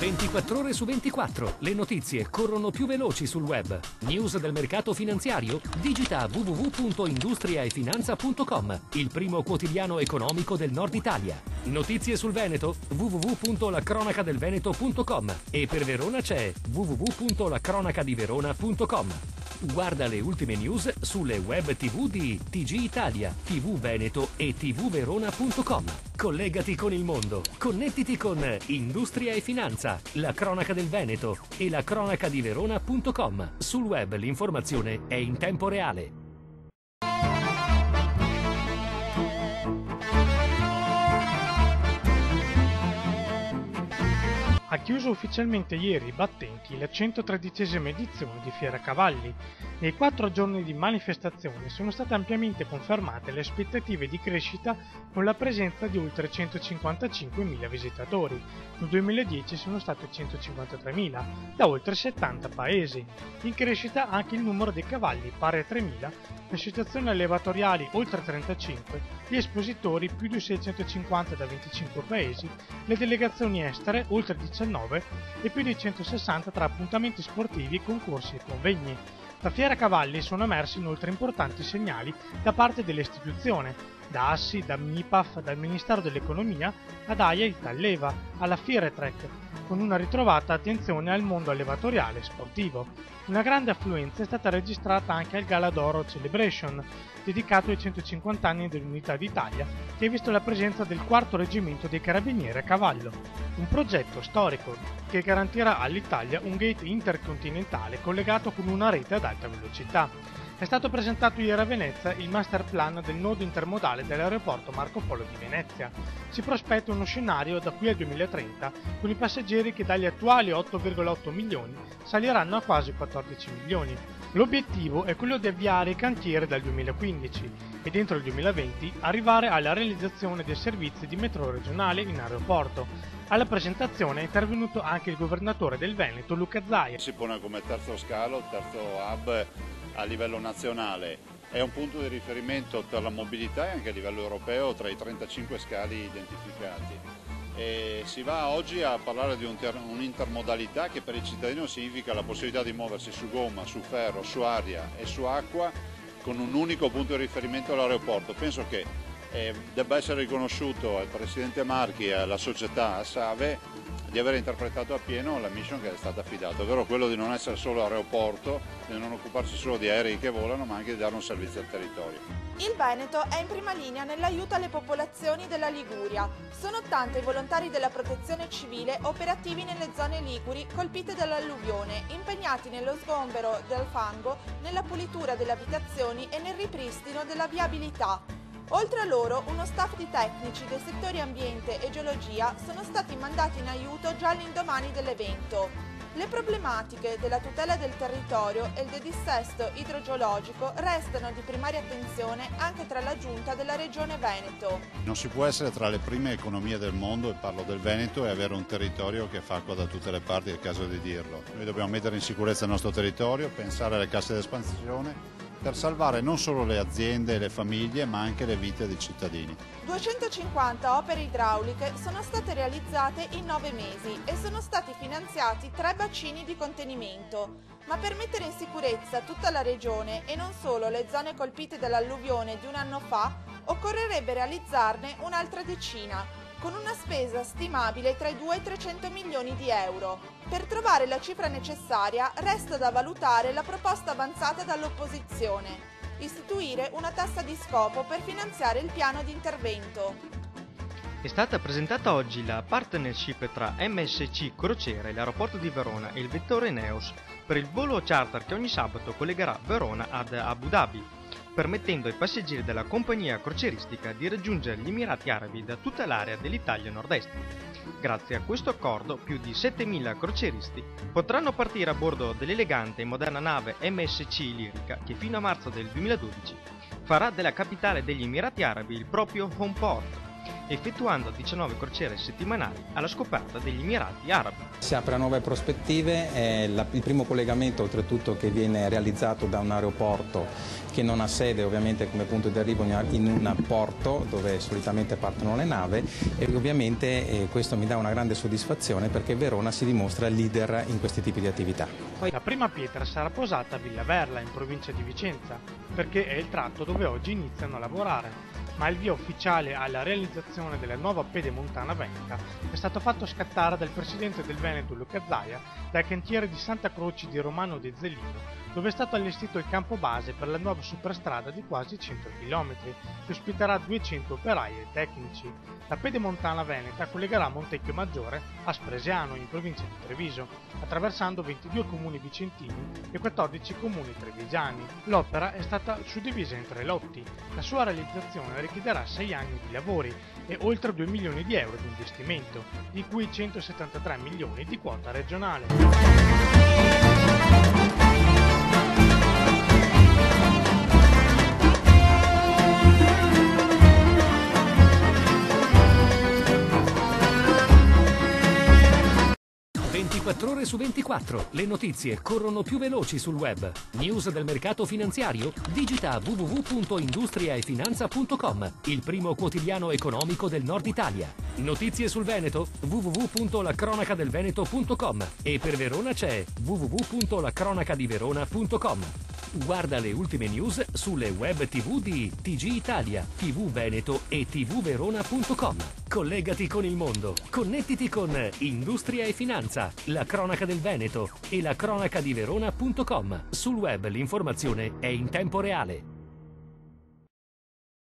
24 ore su 24. Le notizie corrono più veloci sul web. News del mercato finanziario? Digita www.industriaefinanza.com, il primo quotidiano economico del Nord Italia. Notizie sul Veneto? www.lacronacadelveneto.com, e per Verona c'è www.lacronacadiverona.com. Guarda le ultime news sulle web TV di TG Italia, TV Veneto e tvverona.com. Collegati con il mondo. Connettiti con Industria e Finanza, la cronaca del Veneto e la cronacadiverona.com. Sul web l'informazione è in tempo reale. Ha chiuso ufficialmente ieri Battenti la 113esima edizione di Fiera Cavalli. Nei 4 giorni di manifestazione sono state ampiamente confermate le aspettative di crescita con la presenza di oltre 155.000 visitatori. Nel 2010 sono stati 153.000 da oltre 70 paesi. In crescita anche il numero dei cavalli, pari a 3.000, le associazioni allevatoriali oltre 35, gli espositori più di 650 da 25 paesi, le delegazioni estere oltre 19 e più di 160 tra appuntamenti sportivi, concorsi e convegni. Da Fiera Cavalli sono emersi inoltre importanti segnali da parte dell'istituzione, da ASSI, da MIPAF, dal Ministero dell'Economia, ad AIA Italleva, alla Fieretrek, con una ritrovata attenzione al mondo allevatoriale e sportivo. Una grande affluenza è stata registrata anche al Gala d'Oro Celebration, dedicato ai 150 anni dell'Unità d'Italia, che ha visto la presenza del 4° Reggimento dei Carabinieri a cavallo, un progetto storico che garantirà all'Italia un gate intercontinentale collegato con una rete ad alta velocità. È stato presentato ieri a Venezia il master plan del nodo intermodale dell'aeroporto Marco Polo di Venezia. Si prospetta uno scenario da qui al 2030 con i passeggeri che dagli attuali 8,8 milioni saliranno a quasi 14 milioni. L'obiettivo è quello di avviare i cantieri dal 2015 e entro il 2020 arrivare alla realizzazione dei servizi di metro regionale in aeroporto. Alla presentazione è intervenuto anche il governatore del Veneto, Luca Zaia. Si pone come terzo scalo, terzo hub a livello nazionale. È un punto di riferimento per la mobilità e anche a livello europeo tra i 35 scali identificati. E si va oggi a parlare di un'intermodalità che per il cittadino significa la possibilità di muoversi su gomma, su ferro, su aria e su acqua con un unico punto di riferimento all'aeroporto. Penso che debba essere riconosciuto al Presidente Marchi e alla società Asave di aver interpretato appieno la mission che è stata affidata, ovvero quello di non essere solo aeroporto, di non occuparsi solo di aerei che volano, ma anche di dare un servizio al territorio. Il Veneto è in prima linea nell'aiuto alle popolazioni della Liguria. Sono 80 i volontari della protezione civile operativi nelle zone liguri colpite dall'alluvione, impegnati nello sgombero del fango, nella pulitura delle abitazioni e nel ripristino della viabilità. Oltre a loro, uno staff di tecnici dei settori ambiente e geologia sono stati mandati in aiuto già all'indomani dell'evento. Le problematiche della tutela del territorio e del dissesto idrogeologico restano di primaria attenzione anche tra la giunta della Regione Veneto. Non si può essere tra le prime economie del mondo, e parlo del Veneto, e avere un territorio che fa acqua da tutte le parti, è il caso di dirlo. Noi dobbiamo mettere in sicurezza il nostro territorio, pensare alle casse d'espansione, per salvare non solo le aziende e le famiglie, ma anche le vite dei cittadini. 250 opere idrauliche sono state realizzate in 9 mesi e sono stati finanziati 3 bacini di contenimento. Ma per mettere in sicurezza tutta la regione e non solo le zone colpite dall'alluvione di un anno fa, occorrerebbe realizzarne un'altra decina, con una spesa stimabile tra i 2 e i 300 milioni di euro. Per trovare la cifra necessaria resta da valutare la proposta avanzata dall'opposizione: istituire una tassa di scopo per finanziare il piano di intervento. È stata presentata oggi la partnership tra MSC Crociere, l'aeroporto di Verona e il vettore Neos per il volo charter che ogni sabato collegherà Verona ad Abu Dhabi, permettendo ai passeggeri della compagnia crocieristica di raggiungere gli Emirati Arabi da tutta l'area dell'Italia nord-est. Grazie a questo accordo, più di 7.000 crocieristi potranno partire a bordo dell'elegante e moderna nave MSC Lirica, che fino a marzo del 2012 farà della capitale degli Emirati Arabi il proprio home port. effettuando 19 crociere settimanali alla scoperta degli Emirati Arabi. Si apre a nuove prospettive, è il primo collegamento oltretutto che viene realizzato da un aeroporto che non ha sede ovviamente come punto di arrivo in un porto dove solitamente partono le navi, e ovviamente questo mi dà una grande soddisfazione perché Verona si dimostra leader in questi tipi di attività. La prima pietra sarà posata a Villa Verla in provincia di Vicenza, perché è il tratto dove oggi iniziano a lavorare, ma il via ufficiale alla realizzazione della nuova pedemontana veneta è stato fatto scattare dal presidente del Veneto Luca Zaia dal cantiere di Santa Croce di Romano de Zelino, dove è stato allestito il campo base per la nuova superstrada di quasi 100 km, che ospiterà 200 operai e tecnici. La pedemontana veneta collegherà Montecchio Maggiore a Spresiano, in provincia di Treviso, attraversando 22 comuni vicentini e 14 comuni trevigiani. L'opera è stata suddivisa in 3 lotti. La sua realizzazione richiederà 6 anni di lavori e oltre 2 milioni di euro di investimento, di cui 173 milioni di quota regionale. Ore su 24, le notizie corrono più veloci sul web. News del mercato finanziario? Digita www.industriaefinanza.com, il primo quotidiano economico del nord Italia. Notizie sul Veneto? www.lacronacadelveneto.com, e per Verona c'è www.lacronacadiverona.com. Guarda le ultime news sulle web TV di TG Italia, TV Veneto e tvverona.com. Collegati con il mondo. Connettiti con Industria e Finanza, la cronaca del Veneto e la cronacadiverona.com. Sul web l'informazione è in tempo reale.